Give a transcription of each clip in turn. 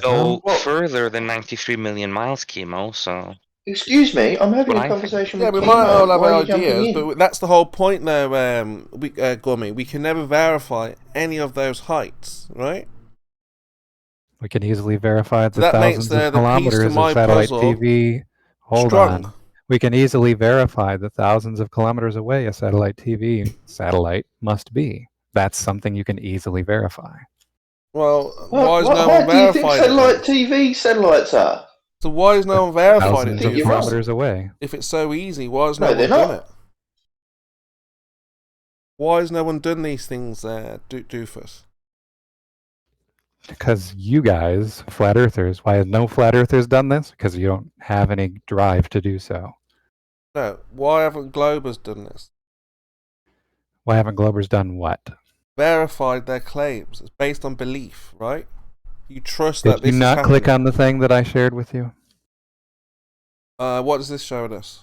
go What? further than 93 million miles, Chemo, so... Excuse me, I'm having What a I think. conversation Yeah, with we might all Chemo. have Why are you jumping ideas, in? but that's the whole point, though. Gummy, we can never verify any of those heights, right? We can easily verify So the that makes thousands of the piece to kilometers my of satellite puzzle TV. Hold strong. on. We can easily verify the thousands of kilometers away a satellite TV satellite must be. That's something you can easily verify. Well, why is What no one height do you think verified it then? satellite TV satellites are? So why is no one verified it, Thousands of you're wrong. kilometers away. If it's so easy, why has no No, one they're done not. it? Why has no one done these things, Doofus? Because you guys, flat earthers, why have no flat earthers done this? Because you don't have any drive to do so. No, why haven't Globers done this? Why haven't Globers done what? Verified their claims. It's based on belief, right? You trust Did that this you is not happening. click on the thing that I shared with you? What does this show us?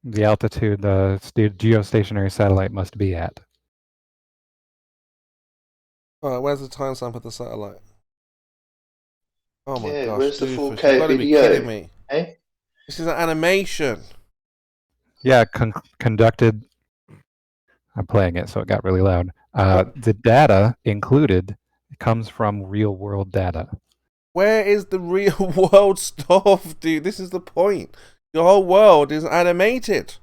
The altitude the geostationary satellite must be at. Alright, where's the timestamp of the satellite? Oh my Yeah, gosh, where's the Doofus, 4K you've got to be video? kidding me. Eh? This is an animation. Yeah, conducted. I'm playing it, so it got really loud. The data included comes from real world data. Where is the real world stuff, dude? This is the point. Your whole world is animated.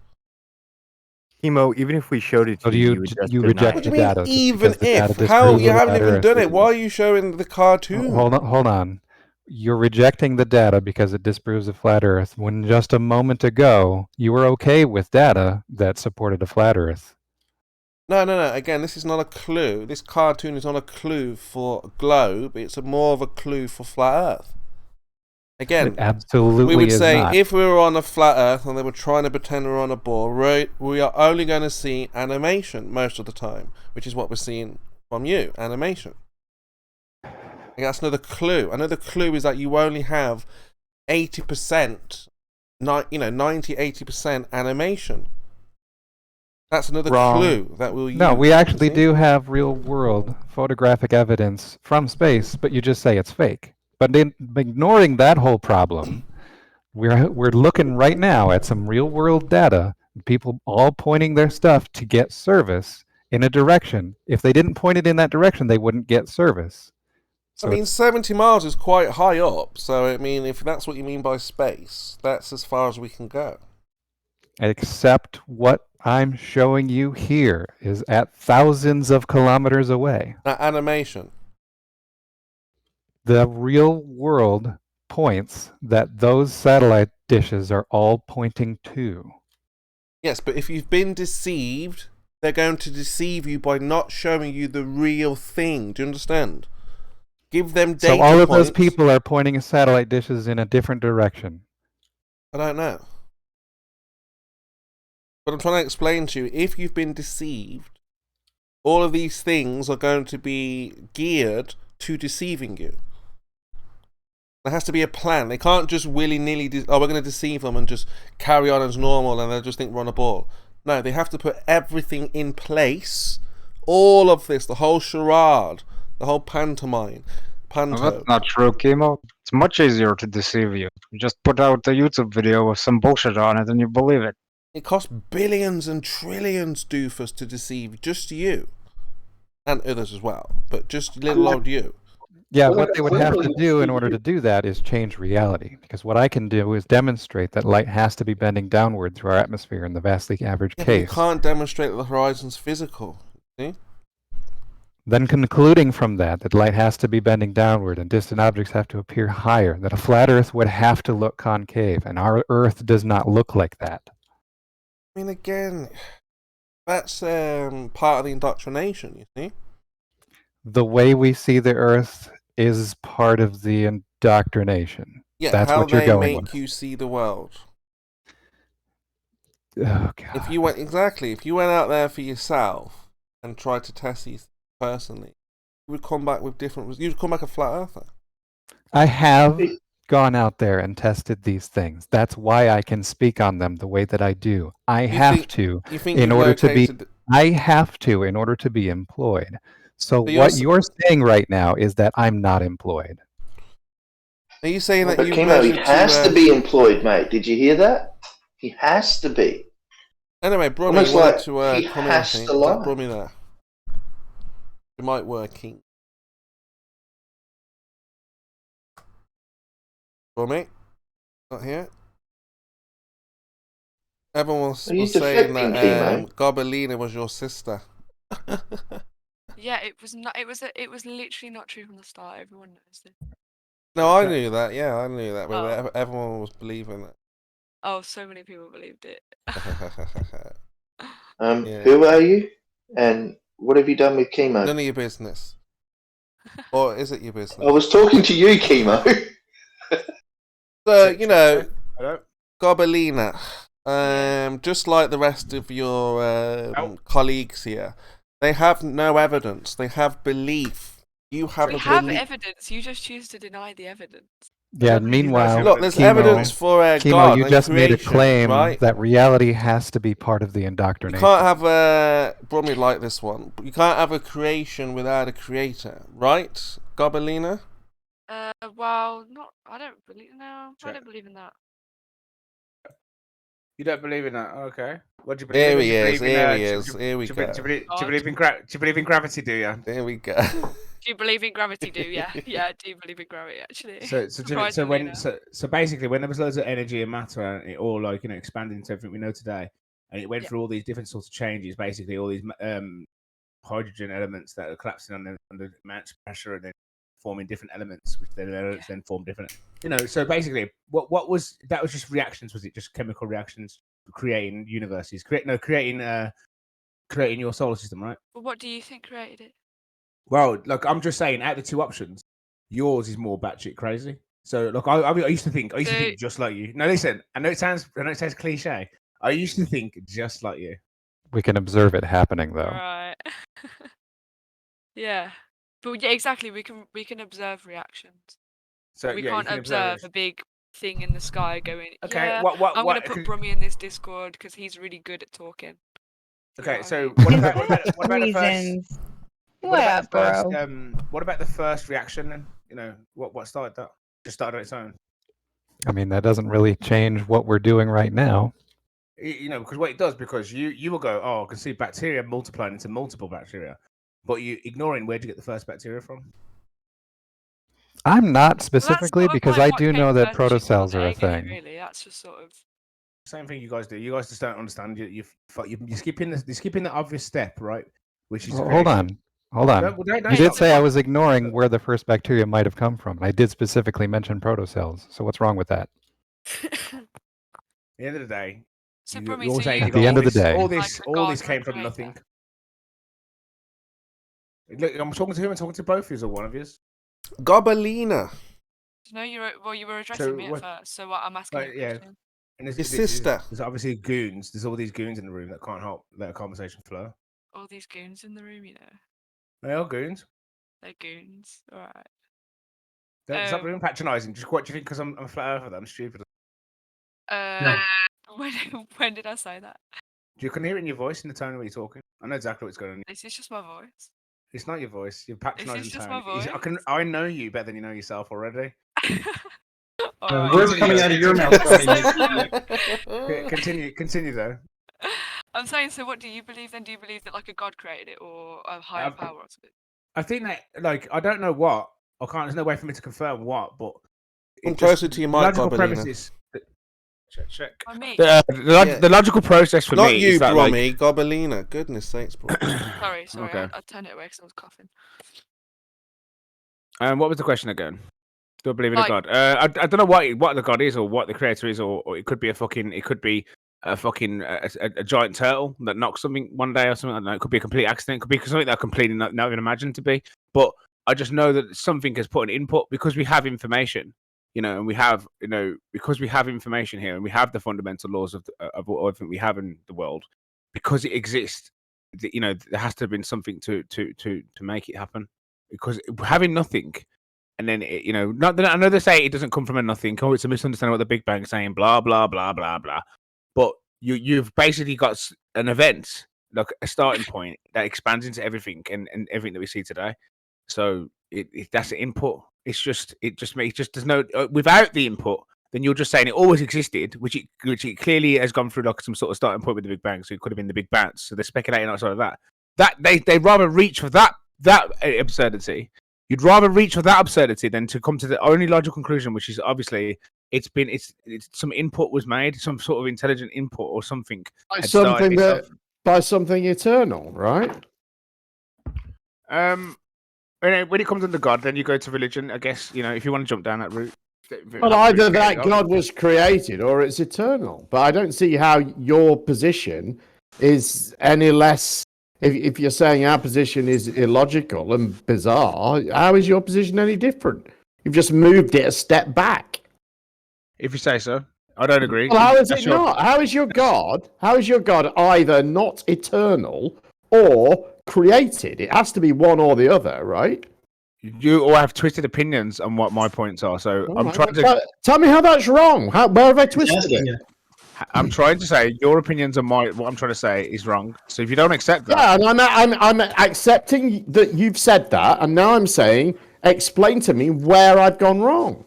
Chemo, even if we showed it So to you would just you deny reject What it. do the you mean, data? even because the data if? How? disproves You a haven't flat even Earth done it. theory. Why are you showing the cartoon? Hold on. You're rejecting the data because it disproves a flat Earth, when just a moment ago you were okay with data that supported a flat Earth. No. Again, this is not a clue. This cartoon is not a clue for a globe. It's more of a clue for flat Earth. Again, It absolutely we would is say not. if we were on a flat Earth and they were trying to pretend we were on a ball, right, we are only going to see animation most of the time, which is what we're seeing from you, animation. And that's another clue. Another clue is that you only have 80%, 90-80% animation. That's another clue that we'll use. No, we actually see? do have real world photographic evidence from space, but you just say it's fake. But ignoring that whole problem, we're looking right now at some real world data, people all pointing their stuff to get service in a direction. If they didn't point it in that direction, they wouldn't get service. So I mean, 70 miles is quite high up, so I mean, if that's what you mean by space, that's as far as we can go. except what I'm showing you here is at thousands of kilometers away. Animation. The real world points that those satellite dishes are all pointing to. Yes, but if you've been deceived, they're going to deceive you by not showing you the real thing. Do you understand? Give them data So all of points. those people are pointing satellite dishes in a different direction. I don't know. But I'm trying to explain to you, if you've been deceived, all of these things are going to be geared to deceiving you. There has to be a plan. They can't just willy-nilly, we're going to deceive them and just carry on as normal and they'll just think we're on a ball. No, they have to put everything in place. All of this, the whole charade, the whole pantomime. Well, that's not true, Chemo. It's much easier to deceive you. You just put out a YouTube video with some bullshit on it and you believe it. It costs billions and trillions, Doofus, to deceive just you. And others as well. But just little old you. Yeah, what they would have to do in order to do that is change reality. Because what I can do is demonstrate that light has to be bending downward through our atmosphere in the vastly average case. You can't demonstrate that the horizon's physical. See? Then concluding from that, that light has to be bending downward and distant objects have to appear higher, that a flat Earth would have to look concave, and our Earth does not look like that. I mean, again, that's part of the indoctrination, you see? The way we see the Earth is part of the indoctrination. Yeah, that's how what you're they going make with. you see the world. Oh, God. If you went out there for yourself and tried to test these personally, you would come back with different. You'd come back a flat earther. I have gone out there and tested these things. That's why I can speak on them the way that I do. I have to in order to be employed. So what you're saying right now is that I'm not employed. Are you saying that But you Chemo, he measured has to? to be employed, mate. Did you hear that? He has to be. Anyway, Brummy, Almost you wanted like to he come in, I has think. to Is that lie. Brummy there? It might working. Brummy? Not here? Everyone was Are you saying deflecting, that Chemo? Gobelina was your sister. Yeah, it was not. It was literally not true from the start. Everyone knows it. No, I knew that. Yeah, I knew that. But Oh. everyone was believing it. Oh, so many people believed it. Yeah. Who are you? And what have you done with Chemo? None of your business. Or is it your I business? was talking to you, Chemo. So, you know, Hello? Gobelina, Yeah. just like the rest of your colleagues here, they have no evidence. They have belief. You have We a have belief. evidence. You just choose to deny the evidence. Yeah, don't believe you guys meanwhile, have Look, there's Chemo, evidence for Chemo, God you and just made a creation, claim right? that reality has to be part of the You indoctrination. can't have a Brummy like this one. You can't have a creation without a creator, right, Gobelina? Well, not. I don't believe. No, I Check. don't believe in that. You don't believe in that? Okay. What do you believe Here in? he Do you is. believe in, Here he do you- is. do you- Here we do you go. believe- do you God. believe in do you believe in gravity? Do you? There we go. Do you believe in gravity? Do yeah, yeah. I do believe in gravity actually. So So so basically, when there was loads of energy and matter, and it all like expanded into everything we know today, and it went Yeah. through all these different sorts of changes. Basically, all these hydrogen elements that are collapsing under immense pressure and then forming different elements, which then form different. So basically, what was that? Was just reactions? Was it just chemical reactions creating universes? Creating your solar system, right? But what do you think created it? Well, look, I'm just saying, out of the two options, yours is more batshit crazy. So, look, I used to think just like you. No, listen, I know it sounds cliche. I used to think just like you. We can observe it happening, though. Right. Yeah. But yeah, exactly. We can observe reactions. So We yeah, can't you can observe a big thing in the sky going. Okay, Yeah, what? I'm gonna put Brummy in this Discord because he's really good at talking. You know Okay, what I so mean? what about the first? Reasons. What about the first? bro? What about the first reaction then? What started that? Just started on its own. I mean, that doesn't really change what we're doing right now. Because what it does, because you will go, oh, I can see bacteria multiplying into multiple bacteria, but you ignoring where'd you get the first bacteria from? I'm not Well, specifically, that's sort of because like I what do came know that first, the chicken or protocells the are a egg, innit, thing. really, that's just sort of. Same thing you guys do. You guys just don't understand. You're skipping the obvious step, right? Which is Hold on. Don't You did stop. say I was ignoring where the first bacteria might have come from, and I did specifically mention protocells. So what's wrong with that? At the end of the day, So, you- Brummy, you're so saying you At the end of the day. all like this, a all god this or a came from creator? nothing. Look, I'm talking to who? I'm talking to both of you or one of you. Gobelina, No, you were addressing me at first, so I'm asking you a yeah. question. And your sister. There's obviously goons. There's all these goons in the room that can't help let a conversation flow. All these goons in the room, you know. They are goons. They're goons. Alright. Don't stop being patronising. Just what do you think? Because I'm a flat earther. I'm stupid. When did I say that? You can hear it in your voice, in the tone of you're talking. I know exactly what's going on. This is just my voice. It's not your voice. Your patronising just tone. my voice? I know you better than you know yourself already. Alright. Words coming out of your mouth. Continue though. I'm saying, so what do you believe then? Do you believe that like a god created it or a higher power or something? I think that I don't know what. I can't. There's no way for me to confirm what, but Come closer to your mic, logical Gobelina. premises. Check. I mean, The logical process for Not me you, is that Brummy, Gobelina. Goodness sakes, bro. sorry. Okay. I turned it away because I was coughing. What was the question again? Do I believe in a Like- god? I don't know what the god is or what the creator is, or it could be a giant turtle that knocks something one day or something. I don't know. It could be a complete accident. It could be something that I completely not even imagined to be. But I just know that something has put an input because we have information, and we have, because we have information here and we have the fundamental laws of everything we have in the world, because it exists. There has to have been something to make it happen. Because having nothing. And then, not that I know they say it doesn't come from a nothing. Oh, it's a misunderstanding what the Big Bang's saying, blah, blah, blah, blah, blah. But you've basically got an event, like a starting point that expands into everything and everything that we see today. So that's the input. It's just there's no without the input. Then you're just saying it always existed, which it clearly has gone through like some sort of starting point with the Big Bang. So it could have been the Big Bounce. So they're speculating outside of that. That they rather reach for that absurdity. You'd rather reach for that absurdity than to come to the only logical conclusion, which is obviously it's some input was made, some sort of intelligent input or something. By something eternal, right? When it comes under God, then you go to religion. I guess if you want to jump down that route. Well, either that God was created or it's eternal. But I don't see how your position is any less. If you're saying our position is illogical and bizarre, how is your position any different? You've just moved it a step back. If you say so. I don't agree. Well, how is it not? How is your God either not eternal or created? It has to be one or the other, right? You all have twisted opinions on what my points are. So I'm trying to tell me how that's wrong. Where have I twisted it? I'm trying to say your opinions on what I'm trying to say is wrong. So if you don't accept that, yeah, and I'm accepting that you've said that, and now I'm saying, explain to me where I've gone wrong.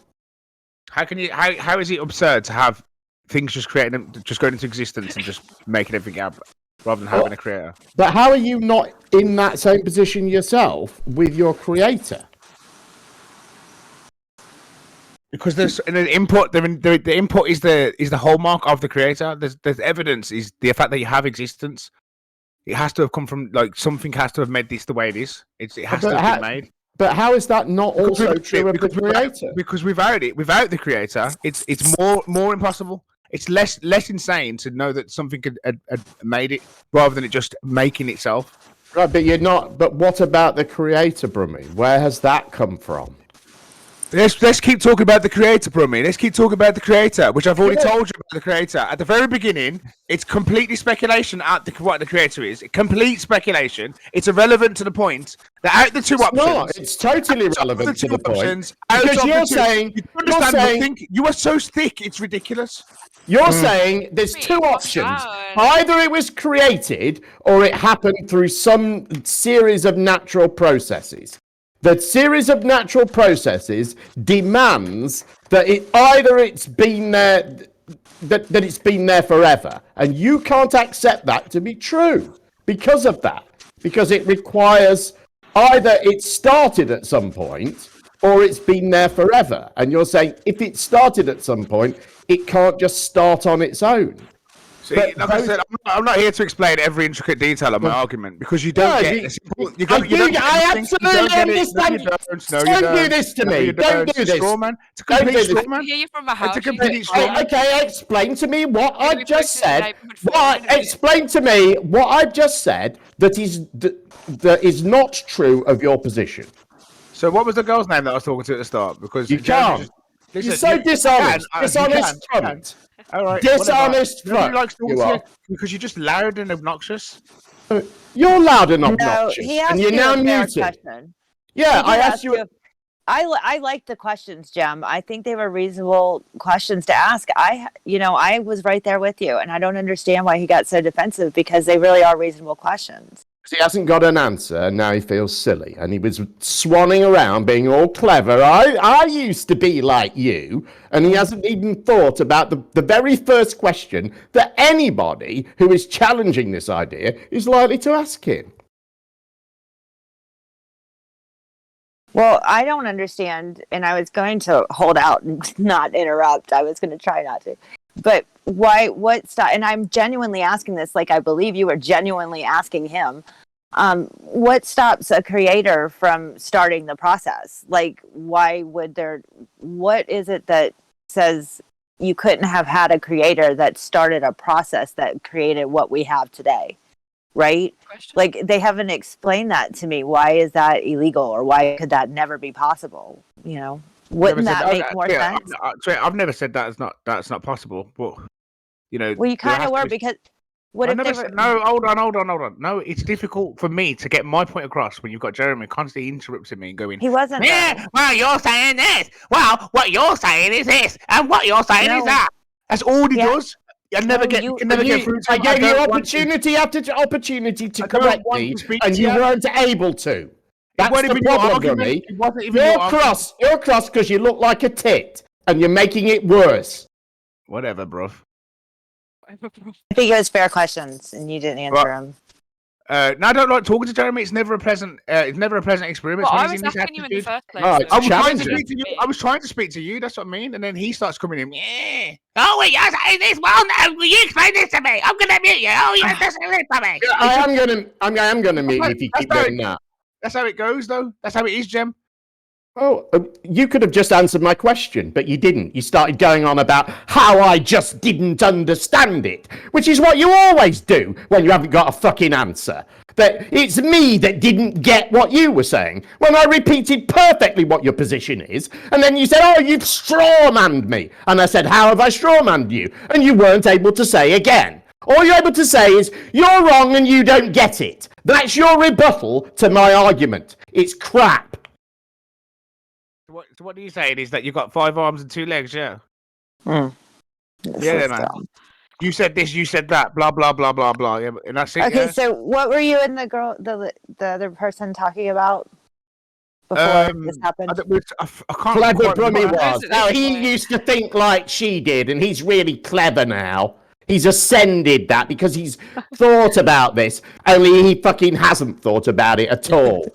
How can you? How is it absurd to have things just going into existence and just making everything up rather than having a creator? But how are you not in that same position yourself with your creator? Because there's an input. The input is the hallmark of the creator. There's evidence is the fact that you have existence. It has to have come from something has to have made this the way it is. It has to have been made. But how is that not also true of the creator? Because without the creator, it's more impossible. It's less insane to know that something had made it rather than it just making itself. Right, but you're not. But what about the creator, Brummy? Where has that come from? Let's keep talking about the creator, Brummy. Let's keep talking about the creator, which I've already told you about the creator. At the very beginning, it's completely speculation what the creator is. Complete speculation. It's irrelevant to the point that out the two options... No, it's totally relevant to the point. Because you're saying... You are so thick, it's ridiculous. You're saying there's two options. Either it was created or it happened through some series of natural processes. The series of natural processes demands that it's been there, that it's been there forever, and you can't accept that to be true because of that. Because it requires either it started at some point or it's been there forever. And you're saying if it started at some point, it can't just start on its own. See, like I said, I'm not here to explain every intricate detail of my argument because you don't get it. I absolutely understand. Don't do this to me. Don't do this. It's a complete straw man. I hear you from my house. It's a complete straw man. Okay, explain to me what I've just said. Explain to me what I've just said that is not true of your position. So what was the girl's name that I was talking to at the start? Because you can't. You're so dishonest. Dishonest cunt. All right, dishonest fuck. Because you're just loud and obnoxious. You're loud and obnoxious. No, he asked and you're now muted. Question. Yeah, I asked you. I like the questions, Jem. I think they were reasonable questions to ask. I was right there with you, and I don't understand why he got so defensive because they really are reasonable questions. He hasn't got an answer, and now he feels silly. And he was swanning around, being all clever. I used to be like you. And he hasn't even thought about the very first question that anybody who is challenging this idea is likely to ask him. Well, I don't understand, and I was going to hold out and not interrupt. I was going to try not to. But and I'm genuinely asking this, like I believe you are genuinely asking him, what stops a creator from starting the process? Like, what is it that says you couldn't have had a creator that started a process that created what we have today? Right? Like, they haven't explained that to me. Why is that illegal, or why could that never be possible? Wouldn't that make more sense? I've never said that's not possible, but well, you kind of were, because what if they were... No, hold on. No, it's difficult for me to get my point across when you've got Jeremy constantly interrupting me and going, he wasn't. Yeah, well, you're saying this. Well, what you're saying is this, and what you're saying is that. That's all he does. You never get through. I gave you opportunity after opportunity to correct me, and you weren't able to. That's wasn't the even your problem, argument. Gummy. It wasn't even You're your argument. cross. You're cross because you look like a tit, and you're making it worse. Whatever, bro. I think it was fair questions, and you didn't answer them. No, I don't like talking to Jeremy. It's never a pleasant. It's never a pleasant experience. Well, when I he's was in this asking you in the attitude. first place. Oh, so- it's I was trying to challenging. speak to you. I was trying to speak to you. That's what I mean. And then he starts coming in. Yeah. Oh wait, you're saying this. Well, no, will you explain this to me? I'm gonna mute you. Oh, you're listening to me. Yeah, I am gonna mute you if you keep doing that. That's how it goes, though. That's how it is, Jem. Oh, you could have just answered my question, but you didn't. You started going on about how I just didn't understand it, which is what you always do when you haven't got a fucking answer. That it's me that didn't get what you were saying when I repeated perfectly what your position is, and then you said, "Oh, you've strawmanned me," and I said, "How have I strawmanned you?" And you weren't able to say again. All you're able to say is, "You're wrong and you don't get it." That's your rebuttal to my argument. It's crap. So what are you saying is that you've got 5 arms and 2 legs, yeah? This Yeah, is man. dumb. You said this, you said that, blah blah blah blah blah. Yeah, and that's it. Okay, yeah? so what were you and the other person talking about before this happened? I can't Clever quite Brummy remember. was. Now, he used to think like she did, and he's really clever now. He's ascended that because he's thought about this, only he fucking hasn't thought about it at all.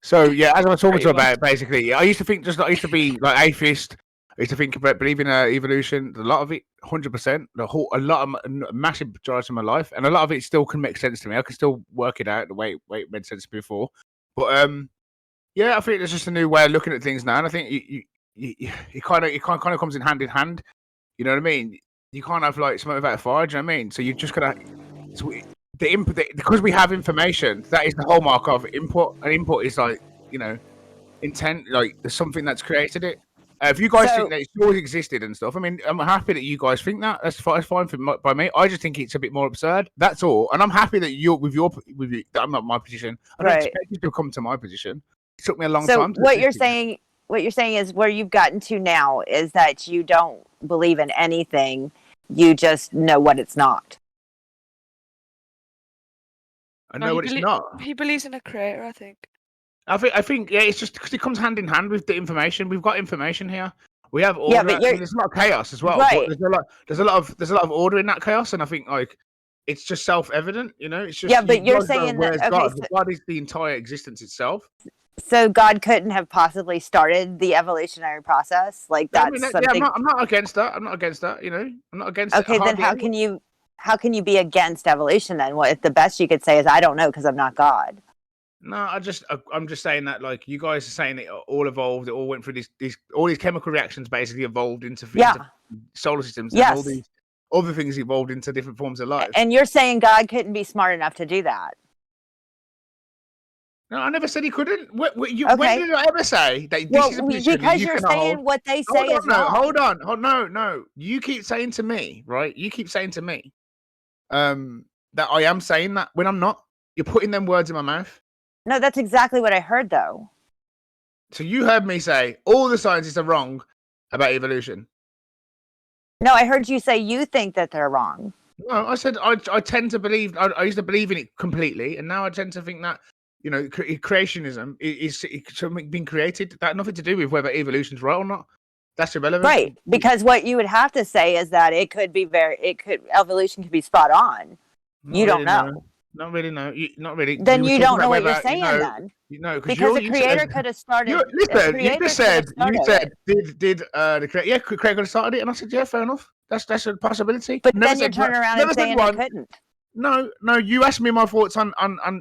So yeah, as I was talking to about it, basically, I used to think I used to be like atheist. I used to think about believing in evolution. A lot of it, 100%. A massive majority of my life, and a lot of it still can make sense to me. I can still work it out the way it made sense before. But yeah, I think there's just a new way of looking at things now, and I think it kind of comes in hand. You know what I mean? You can't have like something without a fire. Do you know what I mean? So you've just gotta because we have information. That is the hallmark of input. And input is like intent. Like there's something that's created it. If you guys think that it's always existed and stuff, I mean, I'm happy that you guys think that. That's fine by me. I just think it's a bit more absurd. That's all. And I'm happy that that I'm not my position. I don't expect you to come to my position. It took me a long time. So what you're saying is where you've gotten to now is that you don't believe in anything. You just know what it's not. I know what it's not. He believes in a creator, I think. I think, yeah, it's just because it comes hand in hand with the information. We've got information here. We have order. but there's a lot of chaos as well. Right. But there's a lot of order in that chaos, and I think like it's just self-evident. It's just but you're saying that God is the entire existence itself. So God couldn't have possibly started the evolutionary process, like that's something. I'm not against that. I'm not against that. I'm not against. Okay, then how can you be against evolution then? What if the best you could say is I don't know because I'm not God? No, I'm just saying that like you guys are saying it all evolved. It all went through all these chemical reactions basically evolved into solar systems. Yes. And all these other things evolved into different forms of life. And you're saying God couldn't be smart enough to do that? No, I never said he couldn't. When did I ever say that this is a position because you're saying hold? what they say is wrong. Hold on. No. You keep saying to me, right? You keep saying to me that I am saying that when I'm not. You're putting them words in my mouth. No, that's exactly what I heard, though. So you heard me say all the scientists are wrong about evolution. No, I heard you say you think that they're wrong. No, I said I tend to believe. I used to believe in it completely, and now I tend to think that creationism is something being created. That had nothing to do with whether evolution's right or not. That's irrelevant. Right, because what you would have to say is that evolution could be spot on. You don't know. Not really, no. Not really. Then you don't know what you're saying, then. Because the creator could have started. Listen, you just said. Did the creator? Yeah, creator could have started it, and I said, yeah, fair enough. That's a possibility. But then you're turning around and saying it couldn't. No. You asked me my thoughts on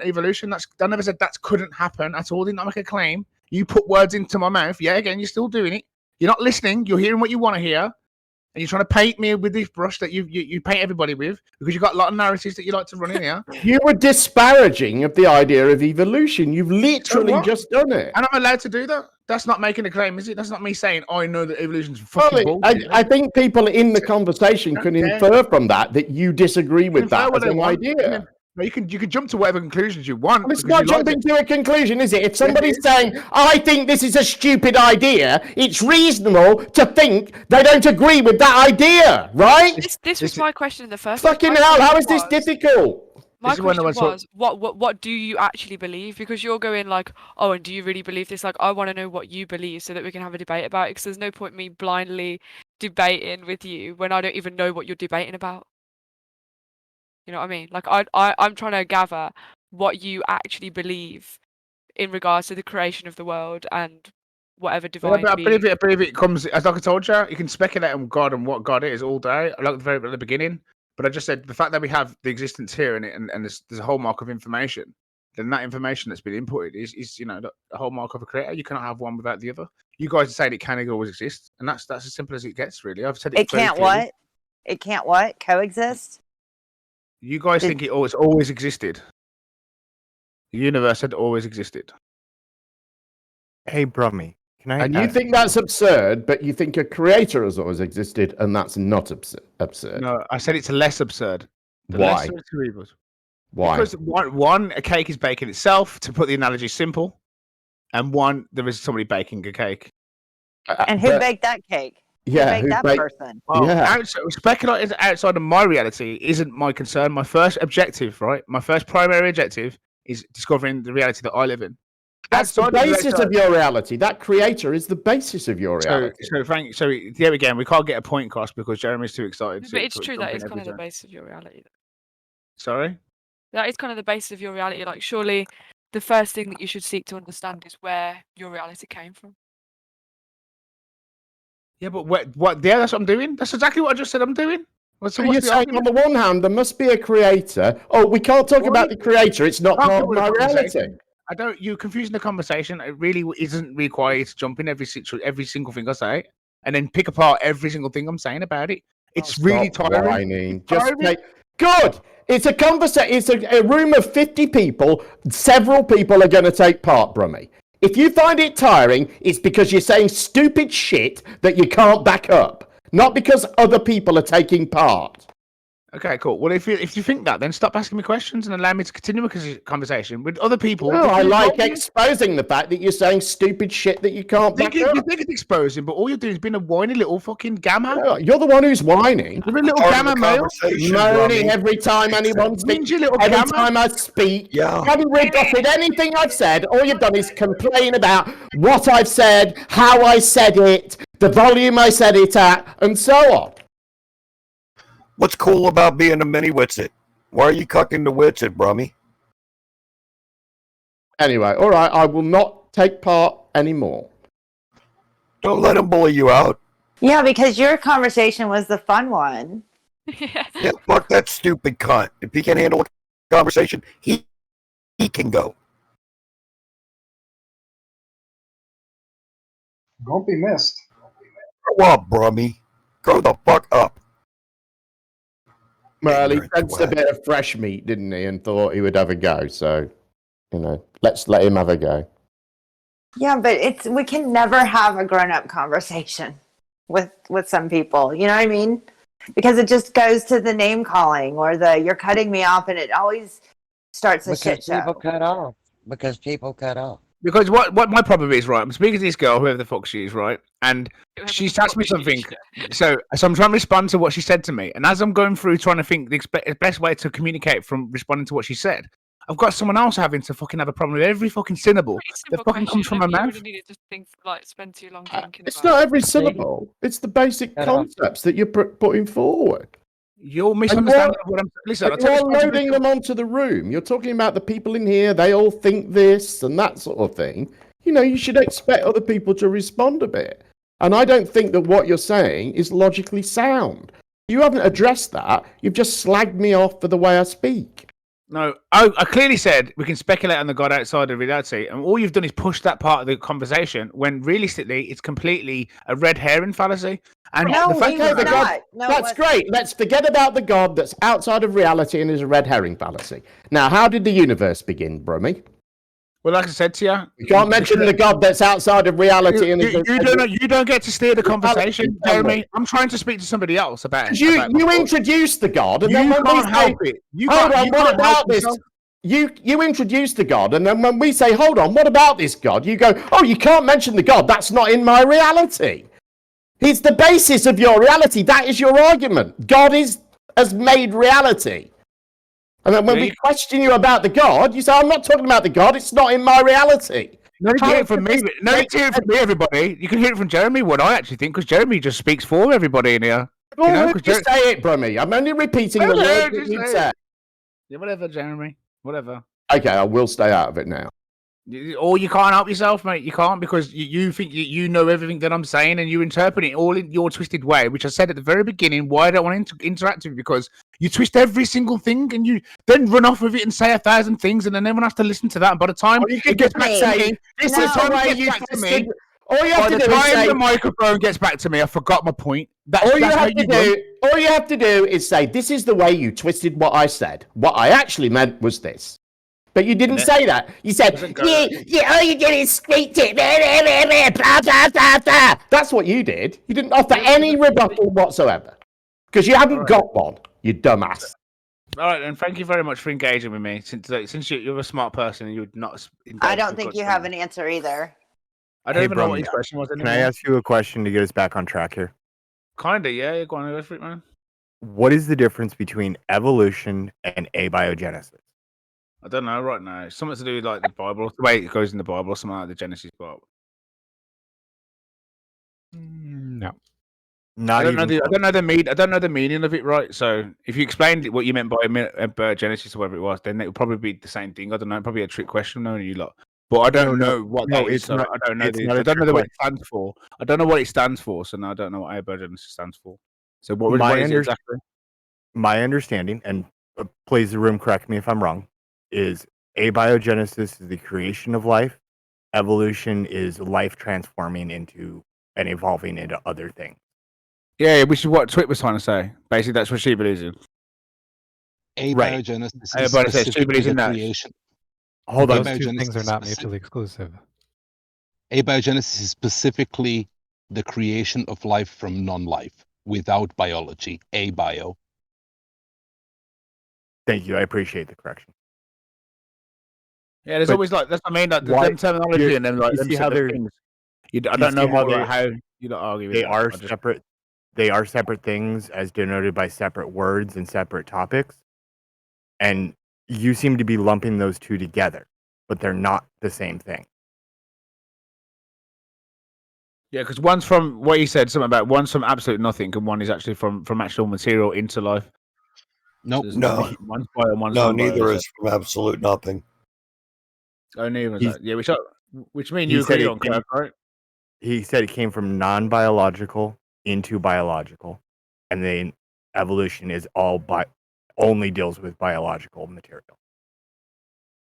evolution. I never said that couldn't happen at all. Did not make a claim. You put words into my mouth. Yeah, again, you're still doing it. You're not listening. You're hearing what you want to hear. And you're trying to paint me with this brush that you paint everybody with because you've got a lot of narratives that you like to run in here. You were disparaging of the idea of evolution. You've literally just done it. And I'm allowed to do that? That's not making a claim, is it? That's not me saying, I know that evolution's fucking bullshit. I think people in the conversation can infer from that you disagree with that as an idea. No, you can jump to whatever conclusions you want. Well, it's not jumping to a conclusion, is it? If somebody's saying, I think this is a stupid idea, it's reasonable to think they don't agree with that idea, right? This was my question in the first place. Fucking hell, how is this difficult? My This is when I question went to- was, what do you actually believe? Because you're going like, oh, and do you really believe this? Like, I want to know what you believe so that we can have a debate about it. Because there's no point me blindly debating with you when I don't even know what you're debating about. You know what I mean? Like, I'm trying to gather what you actually believe in regards to the creation of the world and whatever divine I being. believe it comes, as like I told you, you can speculate on God and what God is all day, like at the beginning. But I just said the fact that we have the existence here and there's a hallmark of information, then that information that's been inputted is the hallmark of a creator. You cannot have one without the other. You guys are saying it can always exist, and that's as simple as it gets, really. I've said it. It can't what? It can't what? Coexist? You guys think it's always existed. The universe had always existed. Hey, Brummy. And you think that's absurd, but you think a creator has always existed, and that's not absurd. No, I said it's less absurd. Why? Why? Because one, a cake is baking itself, to put the analogy simple, and one, there is somebody baking a cake. And who baked that cake? Yeah, who baked that person? Speculating outside of my reality isn't my concern. My first objective, right? My first primary objective is discovering the reality that I live in. That's the basis of your reality. That creator is the basis of your reality. So there again, we can't get a point across because Jeremy's too excited. But it's true that is kind of the basis of your reality. Sorry? That is kind of the basis of your reality. Like, surely the first thing that you should seek to understand is where your reality came from. Yeah, but what? Yeah, that's what I'm doing. That's exactly what I just said I'm doing. So you're saying on the one hand, there must be a creator. Oh, we can't talk about the creator. It's not part of my reality. You're confusing the conversation. It really isn't required to jump in every single thing I say and then pick apart every single thing I'm saying about it. It's really tiring. Good. It's a conversation. It's a room of 50 people. Several people are going to take part, Brummy. If you find it tiring, it's because you're saying stupid shit that you can't back up, not because other people are taking part. Okay, cool. Well, if you think that, then stop asking me questions and allow me to continue a conversation with other people. No, I like exposing the fact that you're saying stupid shit that you can't back up. You think it's exposing, but all you're doing is being a whiny little fucking gamma. No, you're the one who's whining. You're a little gamma male. Moaning every time anyone speaks. Every time I speak. Yeah. You haven't rebutted anything I've said. All you've done is complain about what I've said, how I said it, the volume I said it at, and so on. What's cool about being a mini witsit? Why are you cucking the witsit, Brummy? Anyway, all right, I will not take part anymore. Don't let him bully you out. Yeah, because your conversation was the fun one. Yeah, fuck that stupid cunt. If he can handle a conversation, he can go. Won't be missed. Grow up, Brummy. Grow the fuck up. Well, he sensed a bit of fresh meat, didn't he, and thought he would have a go. So, let's let him have a go. Yeah, but we can never have a grown-up conversation with some people. You know what I mean? Because it just goes to the name calling or you're cutting me off, and it always starts a shit show. Because people cut off. Because what my problem is, right, I'm speaking to this girl, whoever the fuck she is, right, and she's asked me something, so I'm trying to respond to what she said to me, and as I'm going through trying to think the best way to communicate from responding to what she said, I've got someone else having to fucking have a problem with every fucking syllable that fucking comes from her mouth. You needed to think, spend too long thinking. It's not every syllable. It's the basic concepts that you're putting forward. You're misunderstanding what I'm. Listen, you're loading them onto the room. You're talking about the people in here. They all think this and that sort of thing. You should expect other people to respond a bit. And I don't think that what you're saying is logically sound. You haven't addressed that. You've just slagged me off for the way I speak. No, I clearly said we can speculate on the God outside of reality, and all you've done is push that part of the conversation when realistically it's completely a red herring fallacy. And No, the fact it's that not. No, That's great. Let's forget about the God that's outside of reality and is a red herring fallacy. Now, how did the universe begin, Brummy? Well, like I said to you, You can't mention the God that's outside of reality. You don't get to steer the conversation, Jeremy. I'm trying to speak to somebody else about it. You introduced the God, and then You when we can't say, help it. hold on, what can't help about this? yourself. You introduce the God, and then when we say, hold on, what about this God? You go, oh, you can't mention the God. That's not in my reality. It's the basis of your reality. That is your argument. God has made reality. And then when we question you about the God, you say, I'm not talking about the God, it's not in my reality. No, you can hear it from me. No, you can hear it from me, everybody. You can hear it from Jeremy, what I actually think, because Jeremy just speaks for everybody in here. Well, just say it, Brummy. I'm only repeating the words that you said. Yeah, whatever, Jeremy. Whatever. Okay, I will stay out of it now. Or you can't help yourself, mate. You can't, because you think you know everything that I'm saying, and you interpret it all in your twisted way, which I said at the very beginning why I don't want to interact with you, because you twist every single thing and you then run off with it and say 1,000 things, and then everyone has to listen to that. And by the time it gets back to me, this is the way you twisted. All you have to do is say, the microphone gets back to me, I forgot my point. All you have to do is say, this is the way you twisted what I said. What I actually meant was this. But you didn't say that. You said, all you did is squeak it. Blah, blah, blah, blah. That's what you did. You didn't offer any rebuttal whatsoever. Because you haven't got one, you dumbass. All right, and thank you very much for engaging with me. Since you're a smart person and you're not... I don't think you have an answer either. I don't even know what his question was. Can I ask you a question to get us back on track here? Kinda, yeah. Go on, go for it, man. What is the difference between evolution and abiogenesis? I don't know right now. It's something to do with like the Bible, the way it goes in the Bible, or something like the Genesis part. No. Not I don't know the meaning of it, right? So if you explained what you meant by Genesis or whatever it was, then it would probably be the same thing. I don't know, probably a trick question, knowing you lot. But I don't know what that is. So I don't know. I don't know what it stands for. I don't know what it stands for. So now I don't know what abiogenesis stands for. So what is it exactly? My understanding, and please the room correct me if I'm wrong, is abiogenesis is the creation of life. Evolution is life transforming into and evolving into other things. Yeah, which is what Twit was trying to say. Basically, that's what she believes in. Abiogenesis is specifically the creation. Hold on. Those two things are not mutually exclusive. Abiogenesis is specifically the creation of life from non-life without biology. Abio. Thank you. I appreciate the correction. Yeah, there's always like that's what I mean. Like the terminology and then like them how they're. things. I don't know how you don't argue. They are separate. They are separate things, as denoted by separate words and separate topics, and you seem to be lumping those two together, but they're not the same thing. Yeah, because one's from what you said, something about one's from absolute nothing, and one is actually from actual material into life. Nope. So no, one's bio, one's no, non-bio, neither is from absolute nothing. Oh, neither is that. Yeah, which mean you agree on, Kirk, right? He said it came from non-biological into biological, and then evolution is only deals with biological material.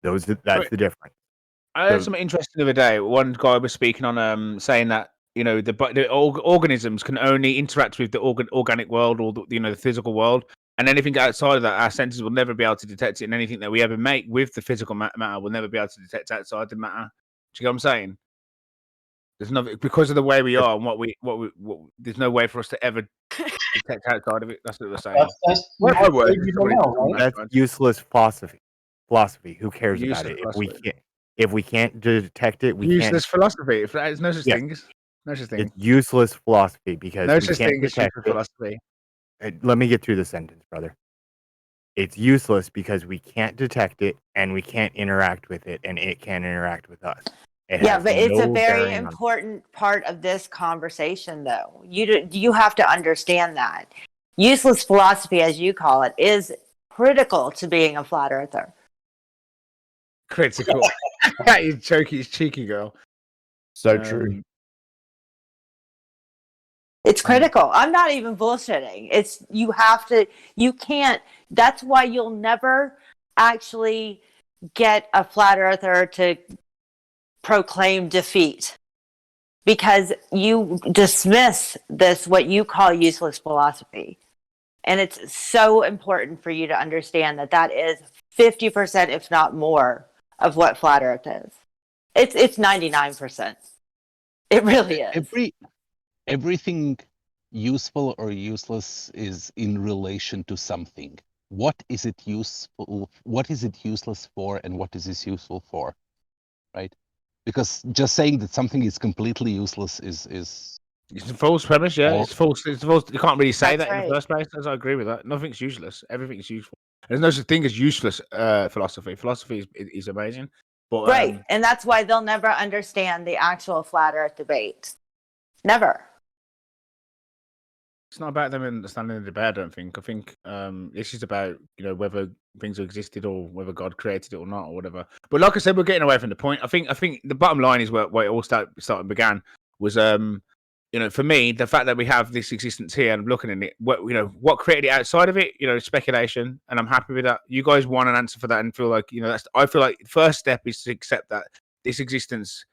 That's the difference. I heard something interesting the other day. One guy was speaking on saying that the organisms can only interact with the organic world or the physical world, and anything outside of that, our senses will never be able to detect it. And anything that we ever make with the physical matter will never be able to detect outside the matter. Do you get what I'm saying? There's nothing because of the way we are and what there's no way for us to ever detect outside of it. That's what we're saying. That's useless philosophy. Who cares about it? If we can't detect it, we useless philosophy. If there's no such thing. No such thing. It's useless philosophy because no such thing as philosophy. Let me get through the sentence, brother. It's useless because we can't detect it and we can't interact with it, and it can't interact with us. Yeah, but it's a very important part of this conversation, though. You have to understand that. Useless philosophy, as you call it, is critical to being a flat earther. Critical. You cheeky girl. So true. It's critical. I'm not even bullshitting. You can't. That's why you'll never actually get a flat earther to proclaim defeat, because you dismiss this, what you call useless philosophy. And it's so important for you to understand that is 50%, if not more, of what flat earth is. It's 99%. It really is. Everything useful or useless is in relation to something. What is it useful? What is it useless for, and what is it useful for? Right? Because just saying that something is completely useless is it's a false premise. Yeah, it's false. It's false. You can't really say That's that in right. the first place. As I agree with that. Nothing's useless. Everything's useful. There's no such thing as useless philosophy. Philosophy is amazing, but Right. And that's why they'll never understand the actual flat earth debate. Never. it's not about them understanding the debate. I don't think. I think this is about whether things existed or whether God created it or not or whatever. But like I said, we're getting away from the point. I think the bottom line is where it all started and began was for me, the fact that we have this existence here and looking at it, what created it outside of it, speculation, and I'm happy with that. You guys want an answer for that and feel like, I feel like the first step is to accept that this existence,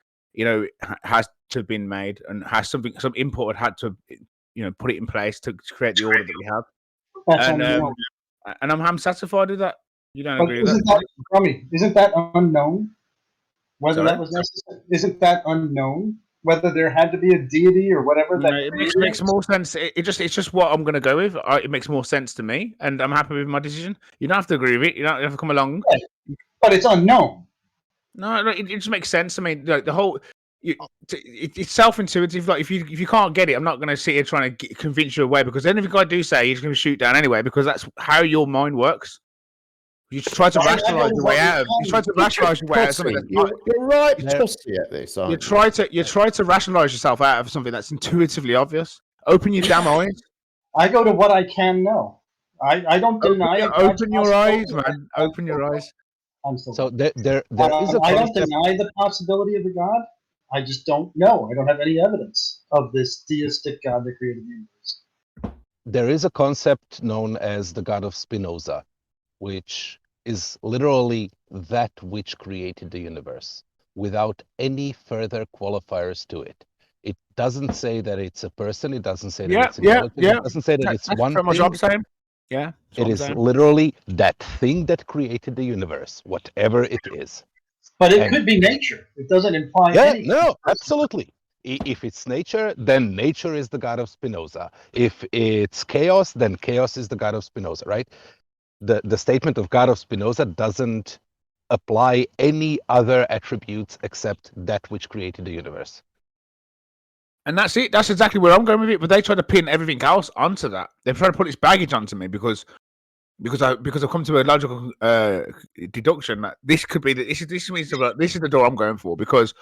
has to have been made and has some input had to, put it in place to create the order that we have. That's And unknown. and I'm satisfied with that. You don't But agree with that? isn't that unknown? Whether Sorry? that was necessary, isn't that unknown? Whether there had to be a deity or whatever that It created makes more sense. It's just what I'm going to go with. It makes more sense to me, and I'm happy with my decision. You don't have to agree with it. You don't have to come along. But it's unknown. No, it just makes sense. I mean, the whole it's self-intuitive. Like if you can't get it, I'm not going to sit here trying to convince you away because anything I do say, you're going to shoot down anyway because that's how your mind works. You try to rationalize your way out of. You try to rationalize your way out of something. You're right, Tussy, at this. You try to rationalize yourself out of something that's intuitively obvious. Open your damn eyes. I go to what I can know. I don't deny it. Open your eyes, man. Open your eyes. So there is a I don't concept. deny the possibility of a God. I just don't know. I don't have any evidence of this theistic God that created the universe. There is a concept known as the God of Spinoza, which is literally that which created the universe without any further qualifiers to it. It doesn't say that it's a person. It doesn't say that it's intelligent. It doesn't say that it's one That's what I'm thing. saying. Yeah. It is literally that thing that created the universe, whatever it is. But it could be nature. It doesn't imply anything. No, absolutely. If it's nature, then nature is the God of Spinoza. If it's chaos, then chaos is the God of Spinoza, right? The statement of God of Spinoza doesn't apply any other attributes except that which created the universe. And that's it. That's exactly where I'm going with it. But they try to pin everything else onto that. They try to put this baggage onto me because I've come to a logical deduction that this could be this is the door I'm going for because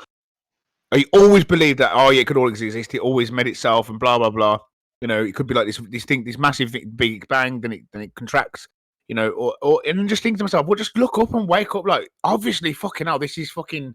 I always believe that it could all exist. It always made itself and blah blah blah. It could be like this massive big bang, then it contracts. And then just think to myself, well, just look up and wake up. Like, obviously, fucking hell, this is fucking.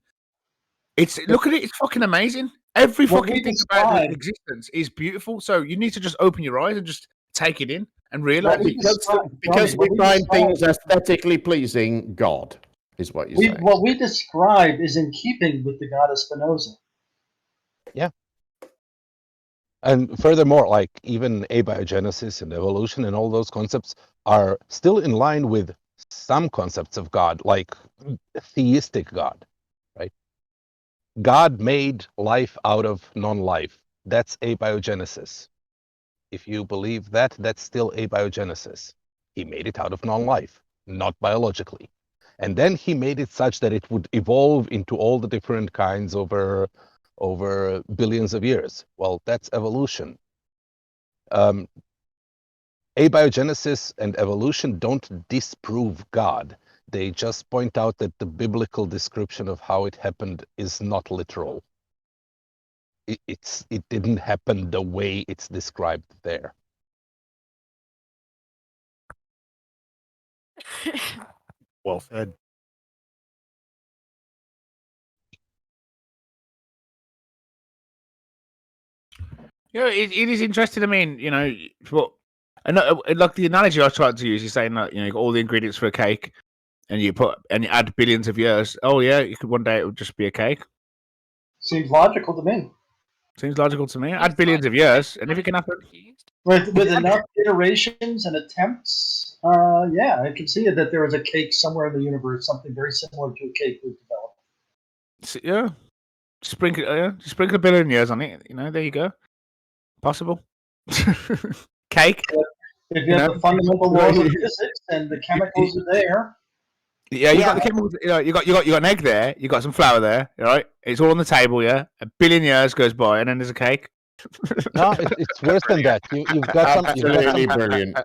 Look at it. It's fucking amazing. Every fucking thing about the existence is beautiful. So you need to just open your eyes and just take it in and realize because we find things aesthetically pleasing. God is what you say. What we describe is in keeping with the God of Spinoza. Yeah. And furthermore, like even abiogenesis and evolution and all those concepts are still in line with some concepts of God, like theistic God, right? God made life out of non-life. That's abiogenesis. If you believe that, that's still abiogenesis. He made it out of non-life, not biologically. And then he made it such that it would evolve into all the different kinds over billions of years. Well, that's evolution. Abiogenesis and evolution don't disprove God. They just point out that the biblical description of how it happened is not literal. It didn't happen the way it's described there. Well said. It is interesting. I mean, but like the analogy I tried to use is saying that you got all the ingredients for a cake, and you add billions of years. Oh yeah, one day it would just be a cake. Seems logical to me. Seems logical to me. Add billions of years, and if it can happen, With enough iterations and attempts, I can see that there is a cake somewhere in the universe, something very similar to a cake was developed. Yeah, sprinkle a billion years on it. There you go. Possible. Cake. If you have the fundamental laws of physics and the chemicals are there. Yeah, you got the chemicals. You got an egg there. You got some flour there. Right? It's all on the table. Yeah, a billion years goes by, and then there's a cake. No, it's worse than that. You've got some. Absolutely brilliant.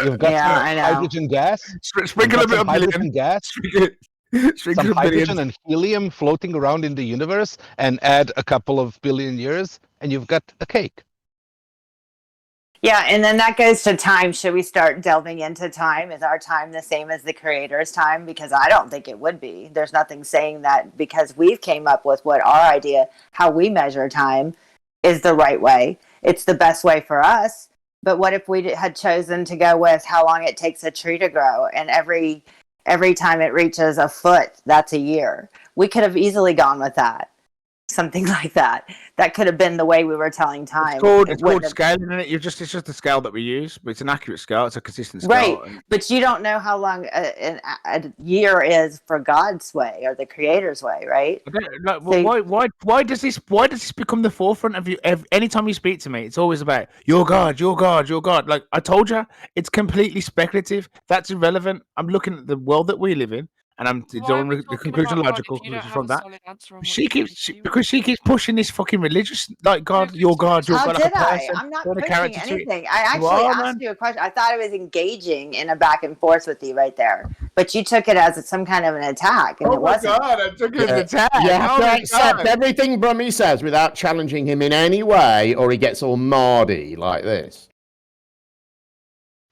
You've got Yeah, some I know. hydrogen gas. Sprinkle a bit of hydrogen gas. Sprinkle Some a billion. hydrogen and helium floating around in the universe, and add a couple of billion years, and you've got a cake. Yeah, and then that goes to time. Should we start delving into time? Is our time the same as the creator's time? Because I don't think it would be. There's nothing saying that because we've came up with what our idea, how we measure time, is the right way. It's the best way for us. But what if we had chosen to go with how long it takes a tree to grow, and every time it reaches a foot, that's a year? We could have easily gone with that. Something like that. That could have been the way we were telling time. It's called scaling, isn't it? It's just the scale that we use, but it's an accurate scale. It's a consistent scale. Right, but you don't know how long a year is for God's way or the Creator's way, right? Why does this become the forefront of you? Anytime you speak to me, it's always about your God, your God, your God. Like I told you, it's completely speculative. That's irrelevant. I'm looking at the world that we live in, and I'm drawing the conclusion logical from that. She keeps pushing this fucking religious, like God, your God, your God. How did I? I'm not pushing anything. I actually asked you a question. I thought I was engaging in a back and forth with you right there, but you took it as some kind of an attack, and it wasn't. Oh my God, I took it as an attack. You have to accept everything Brummy says without challenging him in any way, or he gets all mardy like this.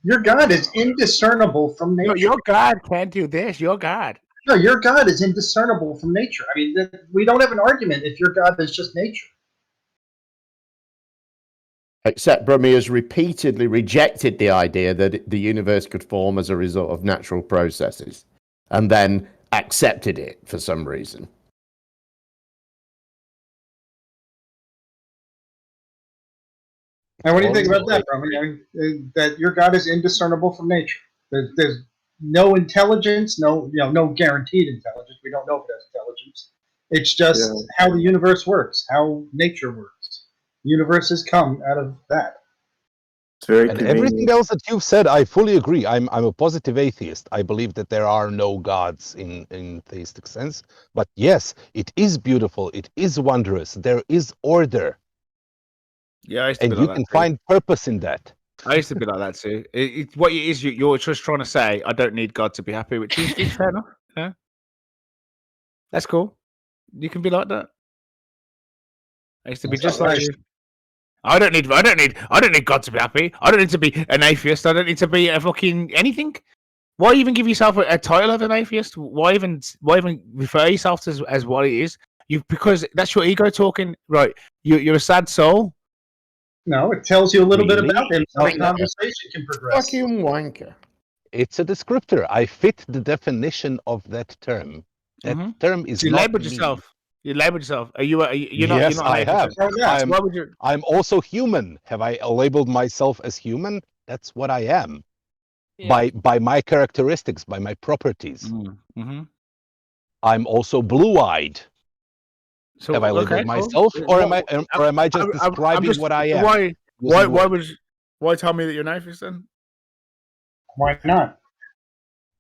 Your God is indiscernible from nature. No, your God can't do this. Your God. No, your God is indiscernible from nature. I mean, we don't have an argument if your God is just nature. Except Brummy has repeatedly rejected the idea that the universe could form as a result of natural processes, and then accepted it for some reason. And what do you think about that, Brummy? I mean, that your God is indiscernible from nature. There's no intelligence, no guaranteed intelligence. We don't know if it has intelligence. It's just how the universe works, how nature works. Universes come out of that. And everything else that you've said, I fully agree. I'm a positive atheist. I believe that there are no gods in theistic sense. But yes, it is beautiful. It is wondrous. There is order. Yeah, and you can find purpose in that. I used to be like that too. What it is, you're just trying to say, I don't need God to be happy, which is fair enough. Yeah, that's cool. You can be like that. I used to be just like you. I don't need God to be happy. I don't need to be an atheist. I don't need to be a fucking anything. Why even give yourself a title of an atheist? Why even refer yourself to as what it is? Because that's your ego talking, right? You're a sad soul. No, it tells you a little bit about him. So the conversation can progress. Fucking wanker. It's a descriptor. I fit the definition of that term. That term is you not labeled me. yourself. You labeled yourself. You're not. Yes, you're not I have. Why would you? I'm also human. Have I labeled myself as human? That's what I am. Yeah. By my characteristics, by my properties. I'm also blue-eyed. So, have I labeled myself, or am I just describing what I am? Why tell me that you're an atheist then? Why not?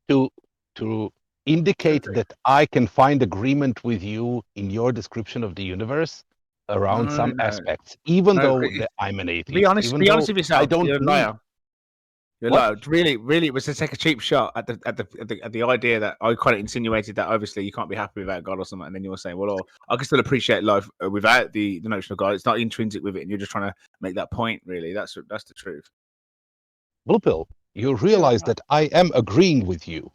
To indicate that I can find agreement with you in your description of the universe around some aspects, even though I'm an atheist. Be honest with yourself. I don't you're a liar. You're a liar. Really, it was to take a cheap shot at the idea that I kind of insinuated that obviously you can't be happy without God or something, and then you were saying, well, I can still appreciate life without the notion of God. It's not intrinsic with it, and you're just trying to make that point. Really, that's the truth. Blue Pill, you realize that I am agreeing with you.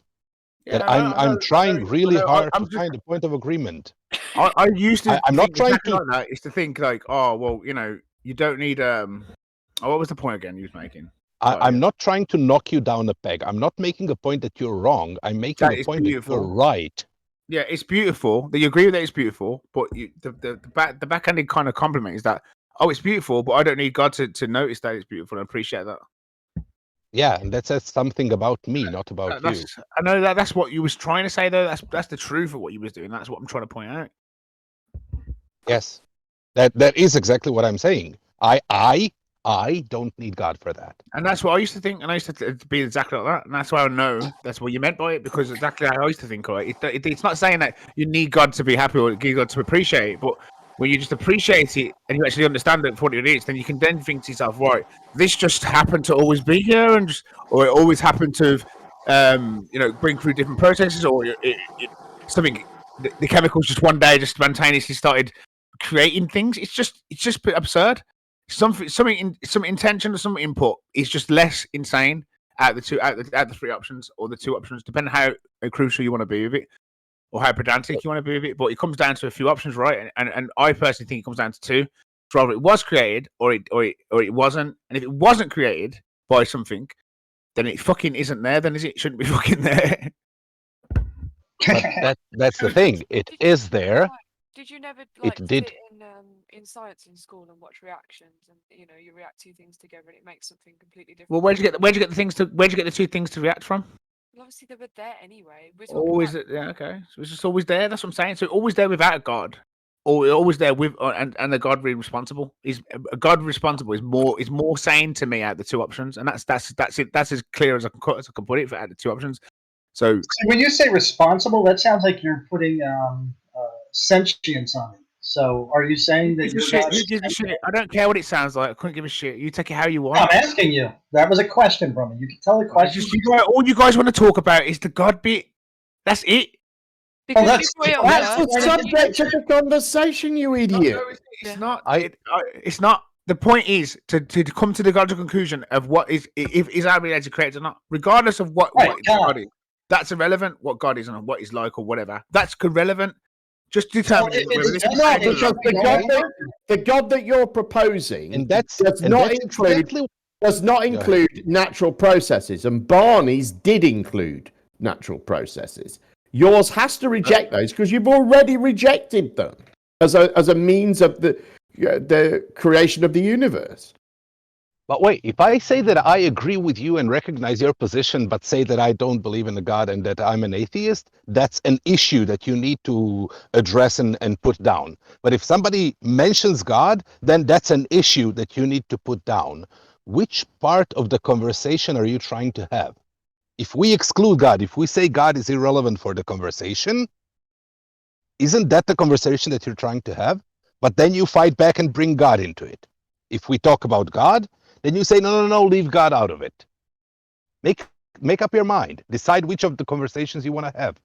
Yeah, that I'm trying really hard to find a point of agreement. I used to. I'm not trying to. Like that. Is to think like, oh well, you don't need. What was the point again you was making? I'm not trying to knock you down a peg. I'm not making a point that you're wrong. I'm making a point that you're right. Yeah, it's beautiful. That you agree with that it's beautiful, but the backhanded kind of compliment is that, oh, it's beautiful, but I don't need God to notice that it's beautiful and appreciate that. Yeah, and that says something about me, not about you. I know that's what you was trying to say, though. That's the truth of what you was doing. That's what I'm trying to point out. Yes, that is exactly what I'm saying. I don't need God for that. And that's what I used to think, and I used to be exactly like that. And that's why I know that's what you meant by it, because exactly how I used to think of it. It's not saying that you need God to be happy or need God to appreciate it, but when you just appreciate it and you actually understand it for what it is, then you can then think to yourself, right, this just happened to always be here, or it always happened to, bring through different processes, or something. The chemicals just one day just spontaneously started creating things. It's just absurd. Some intention or some input is just less insane out the three options, or the two options, depending how crucial you want to be with it, or how pedantic you want to be with it. But it comes down to a few options, right? And I personally think it comes down to two. It's rather it was created or it wasn't. And if it wasn't created by something, then it fucking isn't there. Then it shouldn't be fucking there. But that's the thing. It is there. Did you never It did. sit in science in school and watch reactions, and you react two things together and it makes something completely different? Well, where'd you get the two things to react from? Well, obviously they were there anyway. Always, yeah, okay. So it's just always there. That's what I'm saying. So always there without a God, or always there with, and the God really responsible. Is a God responsible is more sane to me out of the two options, and that's it. That's as clear as I can put it for out of the two options. So when you say responsible, that sounds like you're putting sentience on it. So are you saying that you're I don't care what it sounds like. I couldn't give a shit. You take it how you want. I'm asking you. That was a question from me. You can tell the question. All you guys want to talk about is the God bit. That's it. That's the subject of the conversation, you idiot. No, it's not. It's not. The point is to come to the logical conclusion of what is our reality created or not, regardless of what God is. That's irrelevant. What God is and what He's like or whatever. That's irrelevant. Just determine it's not, because the God that you're proposing does not include natural processes, and Barney's did include natural processes. Yours has to reject those because you've already rejected them as a means of the creation of the universe. But wait, if I say that I agree with you and recognize your position, but say that I don't believe in a God and that I'm an atheist, that's an issue that you need to address and put down. But if somebody mentions God, then that's an issue that you need to put down. Which part of the conversation are you trying to have? If we exclude God, if we say God is irrelevant for the conversation, isn't that the conversation that you're trying to have? But then you fight back and bring God into it. If we talk about God, then you say, no, leave God out of it. Make up your mind. Decide which of the conversations you want to have.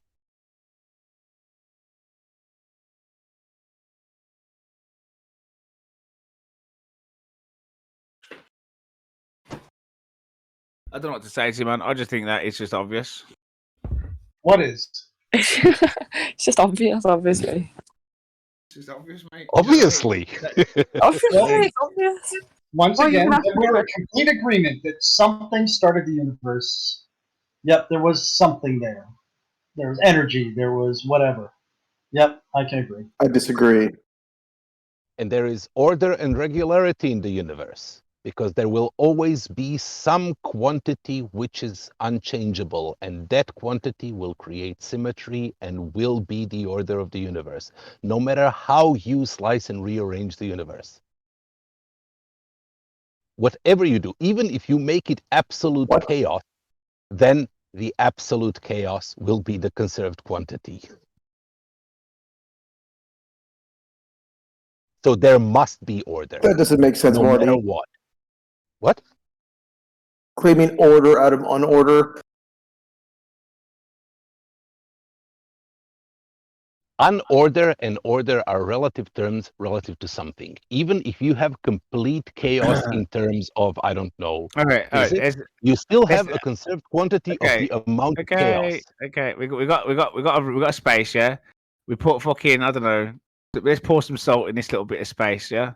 I don't know what to say to you, man. I just think that it's just obvious. What is? It's just obvious, obviously. It's just obvious, mate. Obviously. Obviously, it's obvious. Once again, we're in complete agreement that something started the universe. Yep, there was something there. There was energy. There was whatever. Yep, I can agree. I disagree. And there is order and regularity in the universe, because there will always be some quantity which is unchangeable, and that quantity will create symmetry and will be the order of the universe, no matter how you slice and rearrange the universe. Whatever you do, even if you make it absolute chaos, then the absolute chaos will be the conserved quantity. So there must be order. That doesn't make sense, no Marty. matter what. What? Claiming order out of unorder. Unorder and order are relative terms relative to something. Even if you have complete chaos in terms of, I don't know, physics, you still have a conserved quantity of the amount of chaos. Okay, we got a space, yeah. We put fucking, I don't know. Let's pour some salt in this little bit of space, yeah.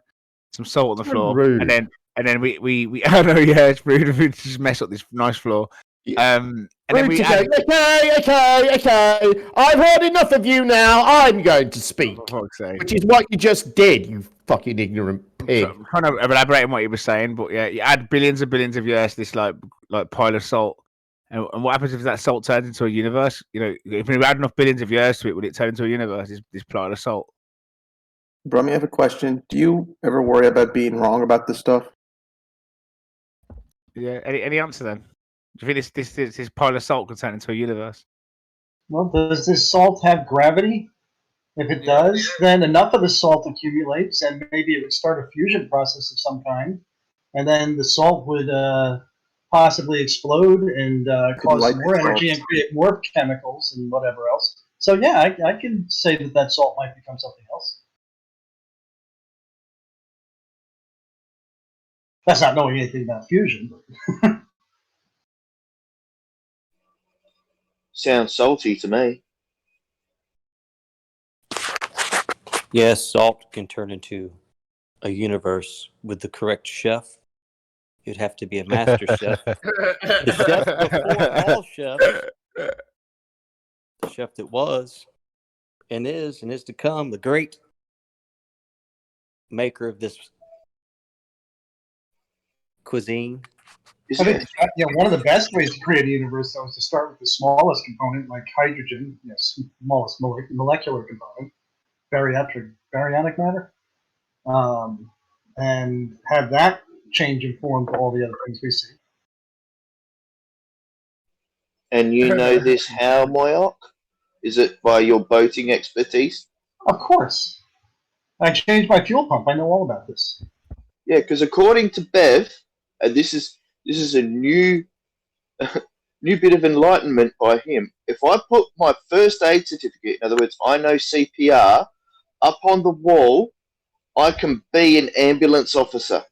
Some salt on the floor, rude. and then we I know, yeah, it's rude. We just mess up this nice floor. And then we add... Okay. I've heard enough of you now. I'm going to speak, which is what you just did, you fucking ignorant pig. I'm trying to elaborate on what you were saying, but yeah, you add billions and billions of years to this like pile of salt, and what happens if that salt turns into a universe? You know, if we add enough billions of years to it, would it turn into a universe? This pile of salt. Brummy, I have a question. Do you ever worry about being wrong about this stuff? Yeah. Any answer then? Do you think this pile of salt could turn into a universe? Well, does this salt have gravity? If it does, then enough of the salt accumulates, and maybe it would start a fusion process of some kind, and then the salt would possibly explode and cause light more the energy salt. and create more chemicals and whatever else. So yeah, I can say that salt might become something else. That's not knowing anything about fusion. But Sounds salty to me. Yes, salt can turn into a universe with the correct chef. You'd have to be a master chef. The chef before all chefs. The chef that was and is to come, the great maker of this cuisine. I think one of the best ways to create a universe, though, is to start with the smallest component, like hydrogen, smallest molecular component, baryonic matter, and have that change and form to all the other things we see. And you know this how, Moyoc? Is it by your boating expertise? Of course. I changed my fuel pump. I know all about this. Yeah, because according to Bev, and this is a new new bit of enlightenment by him. If I put my first aid certificate, in other words, I know CPR, up on the wall, I can be an ambulance officer.